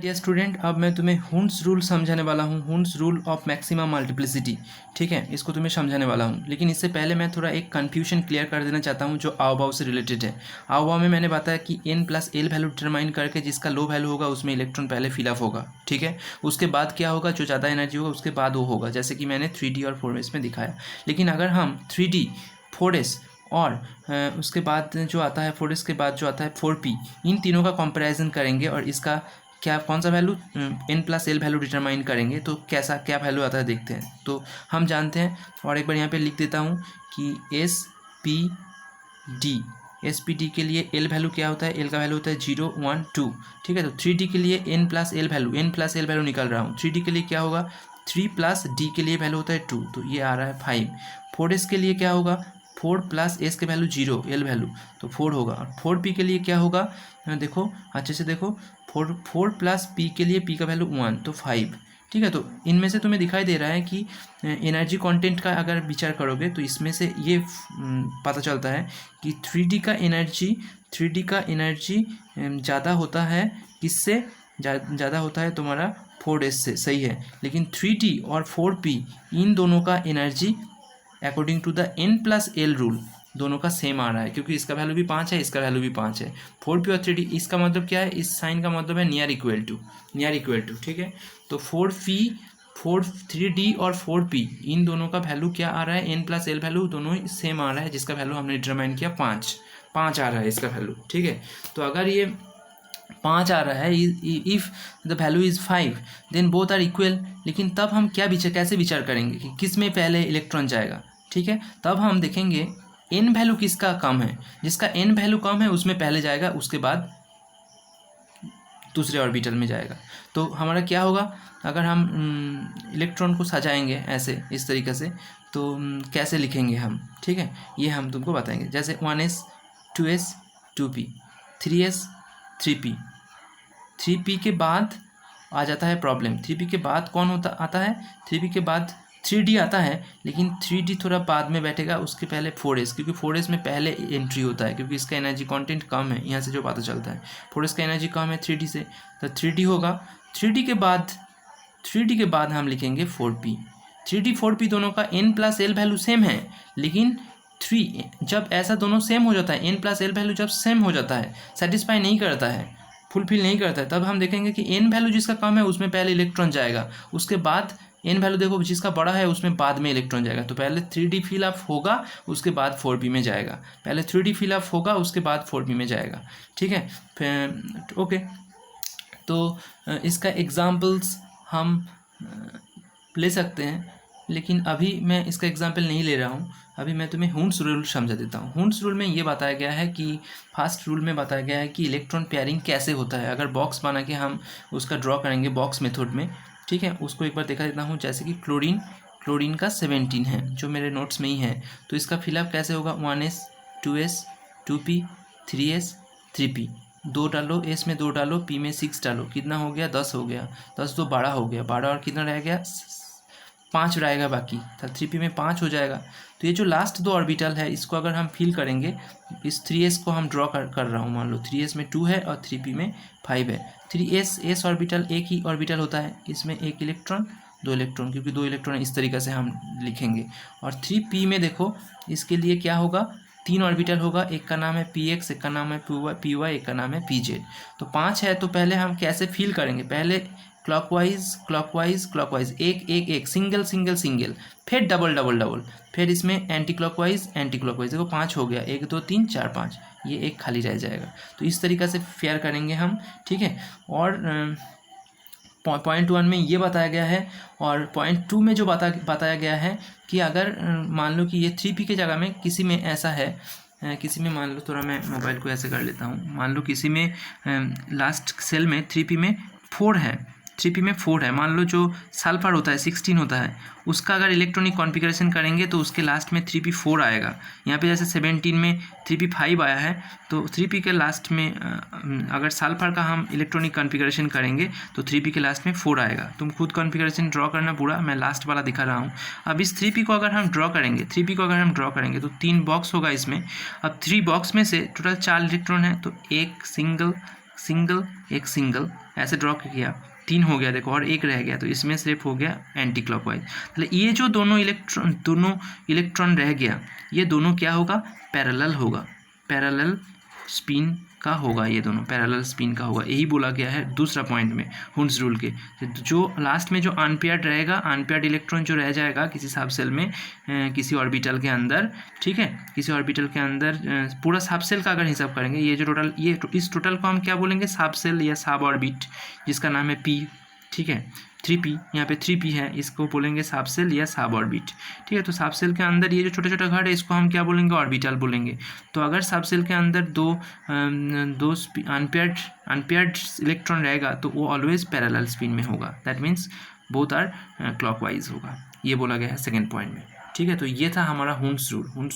Dear student, अब मैं तुम्हें हुंड्स रूल समझाने वाला हूँ। Hund's rule of maximum multiplicity, ठीक है, इसको तुम्हें समझाने वाला हूँ। लेकिन इससे पहले मैं थोड़ा एक कन्फ्यूजन क्लियर कर देना चाहता हूँ जो आवभाव से रिलेटेड है। आवभाव में मैंने बताया कि n plus L value determine करके जिसका लो वैल्यू होगा उसमें इलेक्ट्रॉन पहले फिलअप होगा, ठीक है। उसके बाद क्या होगा, जो ज़्यादा एनर्जी होगा उसके बाद वो होगा, जैसे कि मैंने 3D और 4S में दिखाया। लेकिन अगर हम 3D 4S और उसके बाद जो आता है 4S के बाद जो आता है 4P, इन तीनों का कंपैरिजन करेंगे और इसका क्या कौन सा value n plus L value determine करेंगे तो कैसा क्या वैल्यू आता है देखते हैं। तो हम जानते हैं, और एक बार यहाँ पे लिख देता हूँ कि एस पी डी के लिए एल वैल्यू क्या होता है, एल का वैल्यू होता है 0 1 2, ठीक है। तो 3D के लिए n प्लस एल वैल्यू निकाल रहा हूँ। 3D के लिए क्या होगा, 3 प्लस डी के लिए वैल्यू होता है 2, तो ये आ रहा है 5। 4S के लिए क्या होगा, 4 प्लस एस के वैल्यू 0, एल वैल्यू तो 4 होगा। और 4P के लिए क्या होगा, देखो अच्छे से देखो, 4 प्लस पी के लिए पी का वैल्यू 1 तो 5, ठीक है। तो इनमें से तुम्हें दिखाई दे रहा है कि एनर्जी कंटेंट का अगर विचार करोगे तो इसमें से ये पता चलता है कि 3D का एनर्जी ज़्यादा होता है, किससे ज़्यादा होता है तुम्हारा 4S से, सही है। लेकिन 3D और 4P इन दोनों का energy according to the n plus L rule दोनों का सेम आ रहा है, क्योंकि इसका वैल्यू भी 5 है, इसका वैल्यू भी 5 है। 4P और 3D, इसका मतलब क्या है, इस साइन का मतलब है नियर इक्वल टू, ठीक है। तो 3D और 4P इन दोनों का वैल्यू क्या आ रहा है, n प्लस एल वैल्यू दोनों ही सेम आ रहा है, जिसका वैल्यू हमने डिटरमाइन किया 5 आ रहा है इसका वैल्यू, ठीक है। तो अगर ये 5 आ रहा है, if the value is 5 then both are equal. लेकिन तब हम कैसे विचार करेंगे कि किस में पहले इलेक्ट्रॉन जाएगा, ठीक है। तब हम देखेंगे n वैल्यू किसका कम है, जिसका n वैल्यू कम है उसमें पहले जाएगा, उसके बाद दूसरे ऑर्बिटल में जाएगा। तो हमारा क्या होगा, अगर हम इलेक्ट्रॉन को सजाएंगे ऐसे इस तरीके से तो कैसे लिखेंगे हम, ठीक है, ये हम तुमको बताएंगे। जैसे 1s 2s 2p 3s 3p 3p के बाद आ जाता है प्रॉब्लम। 3p के बाद कौन आता है, 3p के बाद 3D आता है, लेकिन 3D थोड़ा बाद में बैठेगा, उसके पहले 4S, क्योंकि 4S में पहले एंट्री होता है, क्योंकि इसका एनर्जी कंटेंट कम है, यहाँ से जो पता चलता है 4S का एनर्जी कम है 3D से, तो 3D होगा। 3D के बाद हम लिखेंगे 4P। 3D 4P दोनों का n plus L value same है, लेकिन जब ऐसा दोनों सेम हो जाता है, n प्लस एल वैल्यू जब सेम हो जाता है, सेटिस्फाई नहीं करता है, फुलफिल नहीं करता है, तब हम देखेंगे कि n वैल्यू जिसका कम है उसमें पहले इलेक्ट्रॉन जाएगा, उसके बाद n वैल्यू देखो जिसका बड़ा है उसमें बाद में इलेक्ट्रॉन जाएगा। तो पहले 3D फिलअप होगा, उसके बाद 4P में जाएगा, पहले 3D फिलअप होगा, उसके बाद 4P में जाएगा, ठीक है। ओके, तो इसका एग्जाम्पल्स हम ले सकते हैं, लेकिन अभी मैं इसका एग्जाम्पल नहीं ले रहा हूँ। अभी मैं तुम्हें हुंड्स रूल समझा देता हूँ। हुंड्स रूल में ये बताया गया है कि फर्स्ट रूल में बताया गया है कि इलेक्ट्रॉन पेयरिंग कैसे होता है। अगर बॉक्स बना के हम उसका ड्रॉ करेंगे बॉक्स मेथड में, ठीक है, उसको एक बार देखा देता हूँ। जैसे कि क्लोरीन का 17 है, जो मेरे नोट्स में ही है, तो इसका फिलअप कैसे होगा, 1s 2s 2p 3s 3p, 2 डालो, एस में 2 डालो, पी में 6 डालो, कितना हो गया, 10 हो गया, 10 तो 12 हो गया, 12 और कितना रह गया, 5 रहेगा बाकी, तो 3p में 5 हो जाएगा। तो ये जो लास्ट 2 ऑर्बिटल है इसको अगर हम फिल करेंगे, इस 3s को हम ड्रॉ कर रहा हूँ, मान लो 3s में 2 है और 3p में 5 है। 3s ऑर्बिटल एक ही ऑर्बिटल होता है, इसमें एक इलेक्ट्रॉन 2 इलेक्ट्रॉन, क्योंकि 2 इलेक्ट्रॉन इस तरीके से हम लिखेंगे। और 3p में देखो, इसके लिए क्या होगा, 3 ऑर्बिटल होगा, एक का नाम है px, एक का नाम है py, एक का नाम है pz। तो 5 है, तो पहले हम कैसे फिल करेंगे, पहले क्लॉकवाइज एक सिंगल, फिर डबल, फिर इसमें एंटी क्लॉकवाइज, देखो 5 हो गया, 1 2 3 4 5, ये एक खाली रह जाएगा। तो इस तरीक़े से फेयर करेंगे हम, ठीक है। और पॉइंट 1 में ये बताया गया है, और पॉइंट 2 में जो बताया गया है कि अगर मान लो कि ये 3p की जगह में किसी में ऐसा है, किसी में मान लो, थोड़ा मैं मोबाइल को ऐसे कर लेता हूँ, मान लो किसी में लास्ट सेल में 3p में 4 है, 3p में 4 है, मान लो जो सल्फर होता है 16 होता है, उसका अगर इलेक्ट्रॉनिक कॉन्फ़िगरेशन करेंगे तो उसके लास्ट में 3p 4 आएगा। यहाँ पे जैसे 17 में 3p 5 आया है, तो 3p के लास्ट में अगर सल्फर का हम इलेक्ट्रॉनिक कॉन्फ़िगरेशन करेंगे तो 3p के लास्ट में 4 आएगा। तुम खुद कॉन्फ़िगरेशन ड्रॉ करना पूरा, मैं लास्ट वाला दिखा रहा हूँ। अब इस 3p को अगर हम ड्रॉ करेंगे तो 3 बॉक्स होगा इसमें। अब 3 बॉक्स में से टोटल 4 इलेक्ट्रॉन है, तो एक एक सिंगल ऐसे ड्रॉ किया, 3 हो गया देखो, और एक रह गया, तो इसमें सिर्फ हो गया एंटी क्लॉकवाइज। मतलब ये जो दोनों इलेक्ट्रॉन रह गया, ये दोनों क्या होगा, पैरेलल होगा, पैरेलल स्पिन का होगा, ये दोनों पैरेलल स्पिन का होगा। यही बोला गया है दूसरा पॉइंट में हुंस रूल के। जो लास्ट में जो अनपेयर्ड रहेगा, अनपेयर्ड इलेक्ट्रॉन जो रह जाएगा किसी सब सेल में, किसी ऑर्बिटल के अंदर, ठीक है, किसी ऑर्बिटल के अंदर पूरा सब सेल का अगर हिसाब करेंगे, ये जो टोटल, ये इस टोटल को हम क्या बोलेंगे, सब सेल या सब ऑर्बिट, जिसका नाम है पी, ठीक है, 3p, यहाँ पे 3p है, इसको बोलेंगे सब सेल या सब ऑर्बिट, ठीक है। तो सब सेल के अंदर ये जो छोटा छोटा घर है, इसको हम क्या बोलेंगे, ऑर्बिटल बोलेंगे। तो अगर सब सेल के अंदर दो अनपेयर्ड इलेक्ट्रॉन रहेगा, तो वो ऑलवेज पैरेलल स्पिन में होगा, that means both are clockwise होगा, ये बोला गया है सेकेंड पॉइंट में, ठीक है। तो ये था हमारा हुंस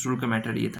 रूल का मैटर, ये था।